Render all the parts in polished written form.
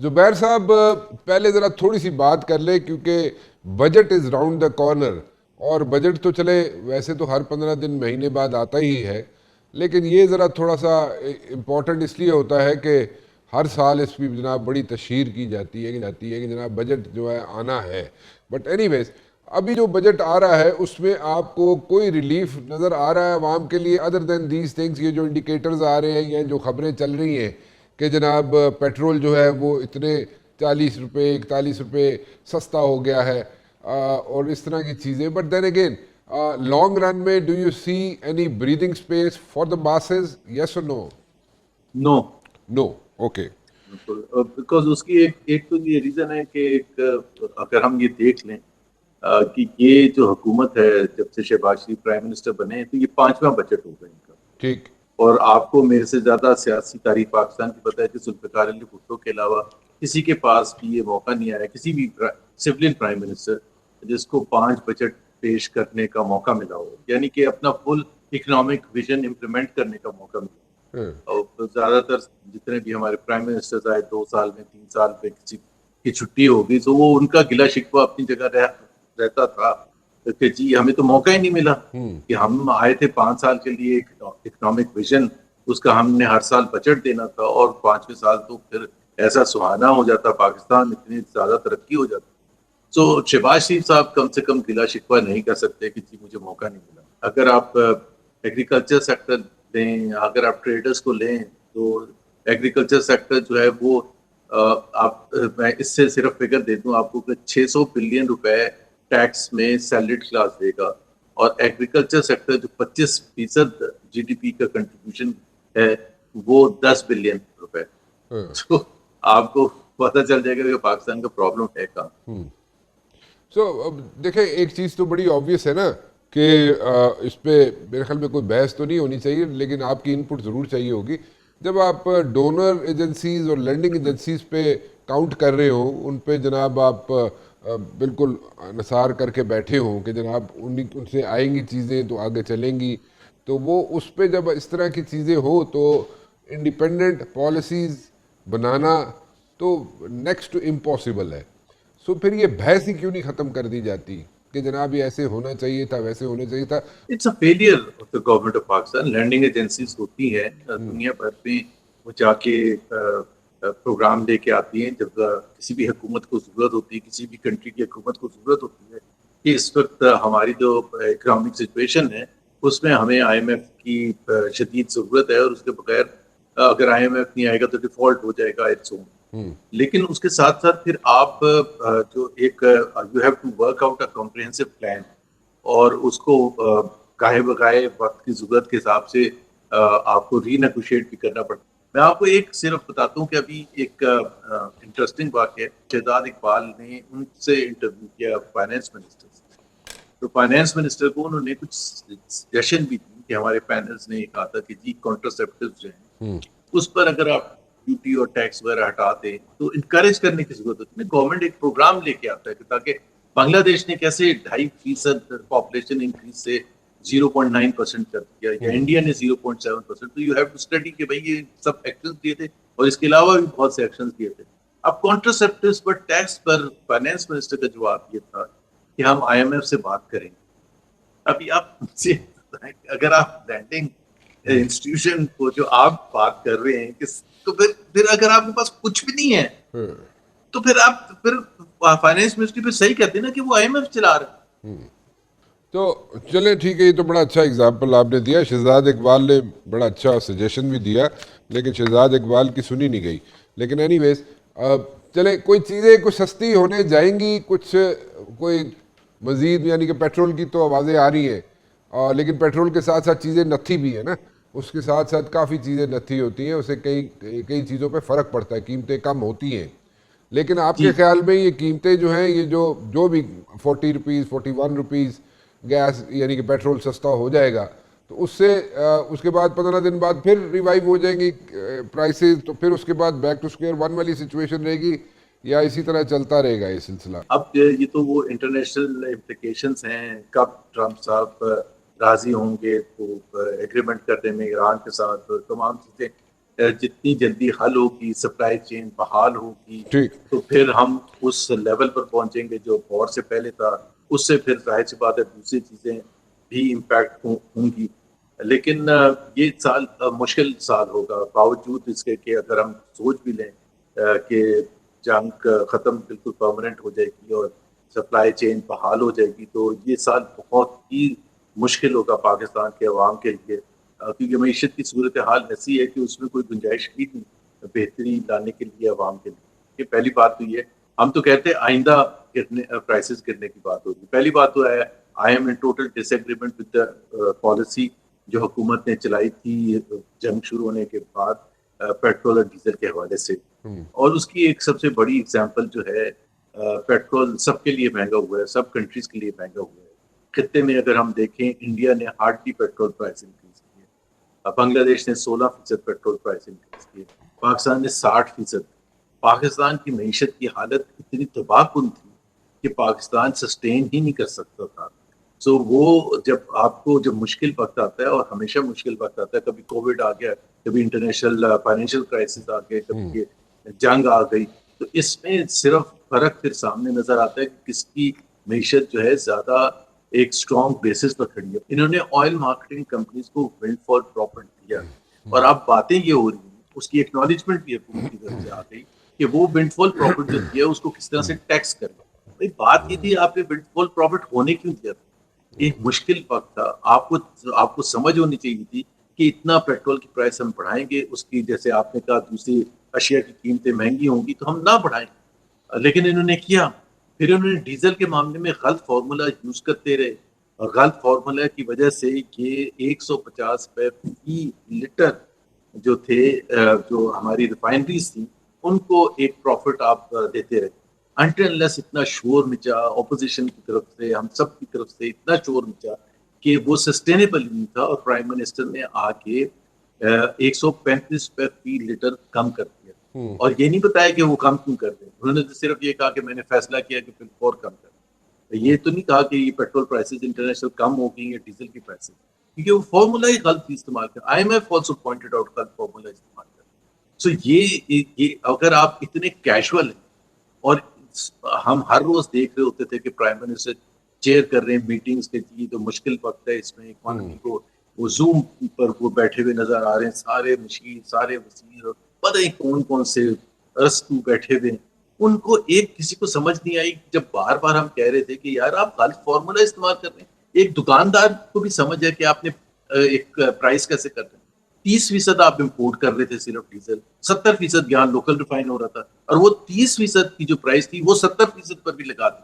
زبیر صاحب پہلے ذرا تھوڑی سی بات کر لیں کیونکہ budget is round the corner, اور بجٹ تو چلے ویسے تو ہر 15 دن مہینے بعد آتا ہی ہے، لیکن یہ ذرا تھوڑا سا امپورٹنٹ اس لیے ہوتا ہے کہ ہر سال اس کی جناب بڑی تشہیر کی جاتی ہے کہ جناب بجٹ جو ہے آنا ہے. بٹ اینی ویز ابھی جو بجٹ آ رہا ہے اس میں آپ کو کوئی ریلیف نظر آ رہا ہے عوام کے لیے ادر دین دیز تھنگس؟ یہ جو انڈیکیٹرز آ رہے ہیں یا جو خبریں چل رہی ہیں کہ جناب پیٹرول جو ہے وہ اتنے 40 روپے 41 روپے سستا ہو گیا ہے اور اس طرح کی چیزیں. But then again long run میں do you see any breathing space for the masses? Yes اور no? Know. Know. Okay. Because اس کی ایک تو یہ ریزن ہے کہ اگر ہم یہ دیکھ لیں کہ یہ جو حکومت ہے جب سے شہباز شریف پرائم منسٹر بنے تو یہ 5واں بجٹ ہوگا ان کا. ٹھیک. اور آپ کو میرے سے زیادہ سیاسی تاریخ پاکستان کی پتہ ہے کہ ذوالفقار علی بھٹو کے علاوہ کسی کے پاس بھی یہ موقع نہیں آیا، کسی بھی سولین پرائم منسٹر جس کو 5 بجٹ پیش کرنے کا موقع ملا ہو، یعنی کہ اپنا فل اکنامک ویژن امپلیمنٹ کرنے کا موقع ملا. اور زیادہ تر جتنے بھی ہمارے پرائم منسٹرز آئے 2 سال میں 3 سال میں کسی کی چھٹی ہوگی تو وہ ان کا گلہ شکوہ اپنی جگہ رہتا تھا کہ جی ہمیں تو موقع ہی نہیں ملا کہ ہم آئے تھے 5 سال کے لیے اکنامک ویژن، اس کا ہم نے ہر سال بجٹ دینا تھا اور 5ویں سال تو پھر ایسا سہانا ہو جاتا پاکستان، اتنی زیادہ ترقی ہو جاتی. تو شہباز شریف صاحب کم سے کم گلہ شکوہ نہیں کر سکتے کہ جی مجھے موقع نہیں ملا. اگر آپ ایگریکلچر سیکٹر لیں، اگر آپ ٹریڈرز کو لیں تو ایگریکلچر سیکٹر جو ہے وہ میں اس سے صرف فگر دے دوں آپ کو کہ 600 بلین روپے ٹیکس میں سیلریڈ کلاس دے گا، اور ایگریکلچر سیکٹر جو 25% جی ڈی پی کا کنٹریبیوشن ہے وہ 10 بلین روپے. تو آپ کو پتہ چل جائے گا کہ پاکستان کا پرابلم ہے کہاں. سو دیکھیں ایک چیز تو بڑی آبویس ہے نا کہ اس پہ میرے خیال میں کوئی بحث تو نہیں ہونی چاہیے، لیکن آپ کی ان پٹ ضرور چاہیے ہوگی. جب آپ ڈونر ایجنسیز اور لینڈنگ ایجنسیز پہ کاؤنٹ کر رہے ہوں، ان پہ جناب آپ بالکل نثار کر کے بیٹھے ہوں کہ جناب ان سے آئیں گی چیزیں تو آگے چلیں گی، تو وہ اس پہ جب اس طرح کی چیزیں ہو تو انڈیپینڈنٹ پالیسیز بنانا تو نیکسٹ ٹو امپاسبل ہے. سو پھر یہ بحث ہی کیوں نہیں ختم کر دی جاتی کہ جناب یہ ایسے ہونا چاہیے تھا، ویسے ہونا چاہیے تھا؟ It's a failure of the government of Pakistan. Lending agencies ہوتی ہیں دنیا بھر میں، وہ جا کے پروگرام لے کے آتی ہیں جب کسی بھی حکومت کو ضرورت ہوتی ہے، کسی بھی کنٹری کی حکومت کو ضرورت ہوتی ہے کہ اس وقت ہماری جو اکنامک سچویشن ہے اس میں ہمیں آئی ایم ایف کی شدید ضرورت ہے، اور اس کے بغیر اگر آئی ایم ایف نہیں آئے گا تو ڈیفالٹ ہو جائے گا اٹس اون. لیکن اس کے ساتھ ساتھ پھر آپ جو ایک you have to work out a comprehensive plan, اور اس کو گاہے بگاہے وقت کی ضرورت کے حساب سے آپ کو ری نیگوشیٹ بھی کرنا پڑتا. میں آپ کو ایک صرف بتاتا ہوں کہ ابھی ایک انٹرسٹنگ واقعہ ہے. شہزاد اقبال نے ان سے انٹرویو کیا فائنینس منسٹر سے، تو فائنینس منسٹر کو انہوں نے کچھ سجیشن بھی دی کہ ہمارے پینلز نے کہا تھا کہ جی کانٹرسیپٹیو جو ہیں اس پر اگر آپ ڈیوٹی اور ٹیکس وغیرہ ہٹا دیں تو انکریج کرنے کی ضرورت ہوتی ہے. گورنمنٹ ایک پروگرام لے کے آتا ہے کہ تاکہ بنگلہ دیش نے کیسے 2.5% پاپولیشن انکریز سے 0.9% کر دیا، یا انڈیا نے 0.7%. تو یو ہیو ٹو اسٹڈی کہ بھائی یہ سب ایکشن دیے تھے اور اس کے علاوہ بھی بہت سے ایکشن دیے تھے. اب کانٹرسیپٹیوز پر ٹیکس پر فائنینس منسٹر کا جواب یہ تھا کہ ہم آئی ایم ایف سے بات کریں. ابھی آپ اگر آپ لینڈنگ انسٹیٹیوشن کو جو آپ بات کر رہے ہیں تو پھر اگر آپ کے پاس کچھ بھی نہیں ہے تو پھر آپ فائنینس منسٹری پہ صحیح کہتے ہیں نا کہ وہ آئی ایم ایف چلا رہے ہیں. تو چلیں ٹھیک ہے، یہ تو بڑا اچھا اگزامپل آپ نے دیا. شہزاد اقبال نے بڑا اچھا سجیشن بھی دیا، لیکن شہزاد اقبال کی سنی نہیں گئی. لیکن اینی ویز چلیں کوئی چیزیں کچھ سستی ہونے جائیں گی، کچھ کوئی مزید، یعنی کہ پیٹرول کی تو آوازیں آ رہی ہیں، لیکن پیٹرول کے ساتھ ساتھ چیزیں نتھی بھی ہیں نا، اس کے ساتھ ساتھ کافی چیزیں نتھی ہوتی ہیں، اسے کئی چیزوں پہ فرق پڑتا ہے، قیمتیں کم ہوتی ہیں. لیکن آپ کے جی خیال میں یہ قیمتیں جو ہیں، یہ جو بھی 40 روپیز 41 روپیز گیس یعنی کہ پیٹرول سستا ہو جائے گا تو اس سے اس کے بعد 15 دن بعد پھر ریوائیو ہو جائیں گی پرائسز، تو پھر اس کے بعد بیک ٹو سکوئر ون والی سچویشن رہے گی، یا اسی طرح چلتا رہے گا یہ سلسلہ؟ اب یہ تو وہ انٹرنیشنل امپلیکیشنز ہیں، کب ٹرمپ صاحب راضی ہوں گے تو ایگریمنٹ کرنے میں ایران کے ساتھ تمام چیزیں. جتنی جلدی حل ہوگی، سپلائی چین بحال ہوگی، ٹھیک تو پھر ہم اس لیول پر پہنچیں گے جو وار سے پہلے تھا. اس سے پھر ظاہر سی بات ہے دوسری چیزیں بھی امپیکٹ ہوں گی. لیکن یہ سال مشکل سال ہوگا، باوجود اس کے کہ اگر ہم سوچ بھی لیں کہ جنگ ختم بالکل پرماننٹ ہو جائے گی اور سپلائی چین بحال ہو جائے گی، تو یہ سال بہت ہی مشکل ہوگا پاکستان کے عوام کے لیے، کیونکہ معیشت کی صورتحال ایسی ہے کہ اس میں کوئی گنجائش ہی نہیں بہتری لانے کے لیے عوام کے لیے. یہ پہلی بات تو یہ. ہم تو کہتے ہیں آئندہ پرائسز گرنے کی بات ہوگی. پہلی بات تو ہے I am in total disagreement with the policy جو حکومت نے چلائی تھی جنگ شروع ہونے کے بعد پیٹرول اور ڈیزل کے حوالے سے. اور اس کی ایک سب سے بڑی ایگزامپل جو ہے پیٹرول سب کے لیے مہنگا ہوا ہے، سب کنٹریز کے لیے مہنگا ہوا ہے. خطے میں اگر ہم دیکھیں انڈیا نے ہارڈلی پیٹرول پرائس انکریز کی ہے، بنگلہ دیش نے 16% پیٹرول پرائس انکریز کی ہے، پاکستان نے 60%. پاکستان کی معیشت کی حالت اتنی تباہ کن تھی کہ پاکستان سسٹین ہی نہیں کر سکتا تھا. سو وہ جب مشکل وقت آتا ہے، اور ہمیشہ مشکل وقت آتا ہے، کبھی کووڈ آ گیا، کبھی انٹرنیشنل فائنینشیل کرائسس آ گئے، کبھی جنگ آ گئی، تو اس میں صرف فرق پھر سامنے نظر آتا ہے کہ کس کی معیشت جو ہے زیادہ ایک اسٹرانگ بیسس پر کھڑی ہے. انہوں نے آئل مارکیٹنگ کمپنیز کو ونڈ فال پراپرٹ دیا، اور اب باتیں یہ ہو رہی ہیں، اس کی ایکنالجمنٹ بھی حکومت کی طرف سے آ گئی کہ وہ ونڈ فال پراپرٹ جو دیا اس کو کس طرح سے ٹیکس کریں. بھائی بات یہ تھی آپ نے ونڈ فال پراپرٹ ہونے کیوں دیا تھا؟ ایک مشکل وقت تھا، آپ کو سمجھ ہونی چاہیے تھی کہ اتنا پیٹرول کی پرائس ہم بڑھائیں گے، اس کی جیسے آپ نے کہا دوسری اشیاء کی قیمتیں مہنگی ہوں گی تو ہم نہ بڑھائیں. لیکن انہوں نے کیا. پھر انہوں نے ڈیزل کے معاملے میں غلط فارمولا یوز کرتے رہے، اور غلط فارمولا کی وجہ سے یہ 150 روپے فی لیٹر جو تھے جو ہماری ریفائنریز تھیں ان کو ایک پروفٹ آپ دیتے رہے. انٹرنلیس اتنا شور مچا اپوزیشن کی طرف سے، ہم سب کی طرف سے اتنا شور مچا کہ وہ سسٹینیبل نہیں تھا، اور پرائم منسٹر نے آ کے 135 روپے فی لیٹر کم کر دیا. اور یہ نہیں بتایا کہ وہ کم کیوں کر دیں، انہوں نے صرف یہ کہا کہ میں نے فیصلہ کیا کہ اور کم کر دیں. یہ تو نہیں کہا کہ یہ پیٹرول پرائسز انٹرنیشنل کم ہو گئی یا ڈیزل کی پرائسز، کیونکہ وہ فارمولا ہی غلط استعمال کر. I M F also pointed out غلط فارمولا استعمال کر. سو یہ اگر آپ اتنے کیجول ہیں، اور ہم ہر روز دیکھ رہے ہوتے تھے کہ پرائم منسٹر چیئر کر رہے ہیں میٹنگز کے، لیے تو مشکل وقت ہے اس میں اکانومی کو، وہ زوم پر وہ بیٹھے ہوئے نظر آ رہے ہیں، سارے مشیر، سارے وزیر، پتہ نہیں کون کون سے رستو بیٹھے ہوئے ہیں. ان کو ایک کسی کو سمجھ نہیں آئی جب بار بار ہم کہہ رہے تھے کہ یار آپ غلط فارمولا استعمال کر رہے ہیں. ایک دکاندار کو بھی سمجھ ہے کہ آپ نے ایک پرائس کیسے کر رہے ہیں. 30% آپ امپورٹ کر رہے تھے صرف ڈیزل، 70% یہاں لوکل ریفائن ہو رہا تھا، اور وہ 30% کی جو پرائس تھی وہ 70% پر بھی لگا دی،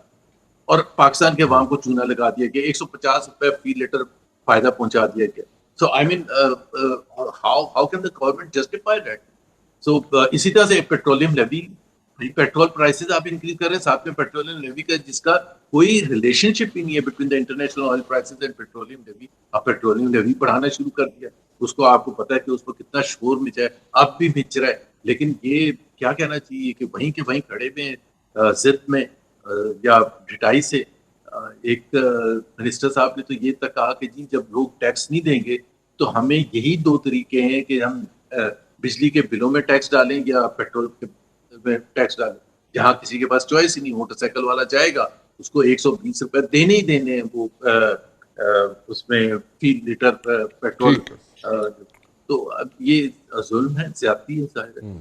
اور پاکستان کے عوام کو چونا لگا دیا کہ 150 روپے فی لیٹر فائدہ پہنچا دیا گیا. So I mean how can the government justify that? So اسی طرح سے پیٹرولیم لیوی، پیٹرول پرائسز آپ انکریز کر رہے ہیں، ساتھ میں پیٹرولیم لیوی کا جس کا کوئی ریلیشن شپ ہی نہیں ہے between the international oil prices and petroleum levy. آپ پیٹرولیم لیوی بڑھانا شروع کر دیا. اس کو آپ کو پتا ہے کہ اس کو کتنا شور مچا ہے، اب بھی مچ رہا ہے. لیکن یہ کیا کہنا چاہیے کہ وہیں کے وہیں کھڑے میں ضد میں یا ڈٹائی سے ایک منسٹر صاحب نے تو یہ تک کہا کہ جی جب لوگ ٹیکس نہیں دیں گے تو ہمیں یہی دو طریقے ہیں کہ ہم بجلی کے بلوں میں ٹیکس ڈالیں یا پیٹرول میں ٹیکس ڈالیں. جہاں کسی کے پاس چوائس ہی نہیں، موٹر سائیکل والا جائے گا اس کو 120 روپے دینے ہی دینے ہیں وہ اس میں فی لیٹر پیٹرول. ٹھیک ہے. تو اب یہ ظلم ہے، زیادتی ہے ظاہر ہے.